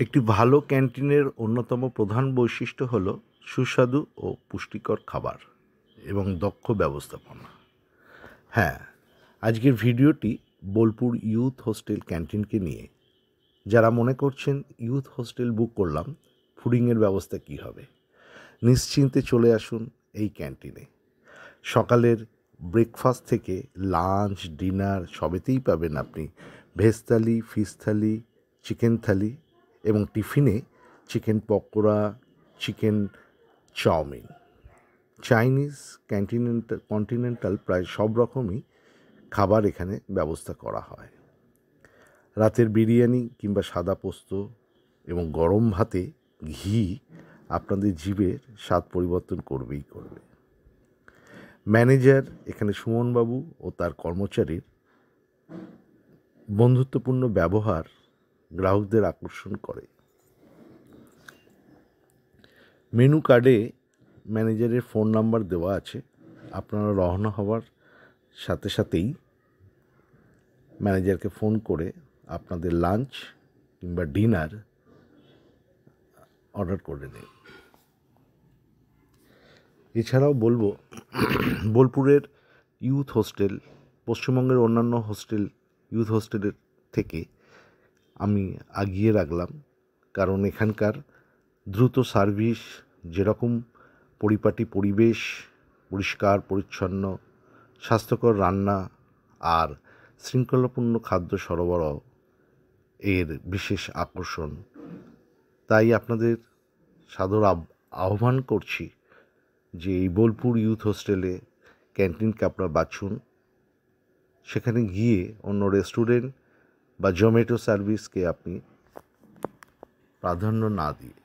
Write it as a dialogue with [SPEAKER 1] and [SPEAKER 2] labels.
[SPEAKER 1] একটি ভালো ক্যান্টিনের অন্যতম প্রধান বৈশিষ্ট্য হল সুস্বাদু ও পুষ্টিকর খাবার এবং দক্ষ ব্যবস্থাপনা। হ্যাঁ, আজকের ভিডিওটি বোলপুর ইউথ হোস্টেল ক্যান্টিনকে নিয়ে। যারা মনে করছেন ইউথ হোস্টেল বুক করলাম, ফুডিংয়ের ব্যবস্থা কী হবে, নিশ্চিন্তে চলে আসুন এই ক্যান্টিনে। সকালের ব্রেকফাস্ট থেকে লাঞ্চ, ডিনার সবেতেই পাবেন আপনি veg thali, fish thali, chicken thali এবং টিফিনে chicken pakora, chicken chow mein, Chinese, continental প্রায় সব রকমই খাবার এখানে ব্যবস্থা করা হয়। রাতের বিরিয়ানি কিংবা সাদা পোস্ত এবং গরম ভাতে ঘি আপনাদের জিভের স্বাদ পরিবর্তন করবেই করবে। ম্যানেজার এখানে সুমনবাবু ও তার কর্মচারীর বন্ধুত্বপূর্ণ ব্যবহার গ্রাহকদের আকর্ষণ করে। মেনু কার্ডে ম্যানেজারের ফোন নাম্বার দেওয়া আছে। আপনারা রওনা হওয়ার সাথে সাথেই ম্যানেজারকে ফোন করে আপনাদের লাঞ্চ কিংবা ডিনার অর্ডার করে নিন। এছাড়াও বলবো, বোলপুরের ইউথ হোস্টেল পশ্চিমবঙ্গের অন্যান্য ইউথ হোস্টেলের থেকে আমি আগিয়ে রাখলাম, কারণ এখানকার দ্রুত সার্ভিস, যেরকম পরিপাটি পরিবেশ, পরিষ্কার পরিচ্ছন্ন, স্বাস্থ্যকর রান্না আর শৃঙ্খলাপূর্ণ খাদ্য সরবরাহ এর বিশেষ আকর্ষণ। তাই আপনাদের সাদর আহ্বান করছি যে এই বোলপুর ইউথ হোস্টেলে ক্যান্টিনকে আপনারা বাছুন। সেখানে গিয়ে অন্য রেস্টুরেন্ট বা জোম্যাটো সার্ভিসকে আপনি প্রাধান্য না দিয়ে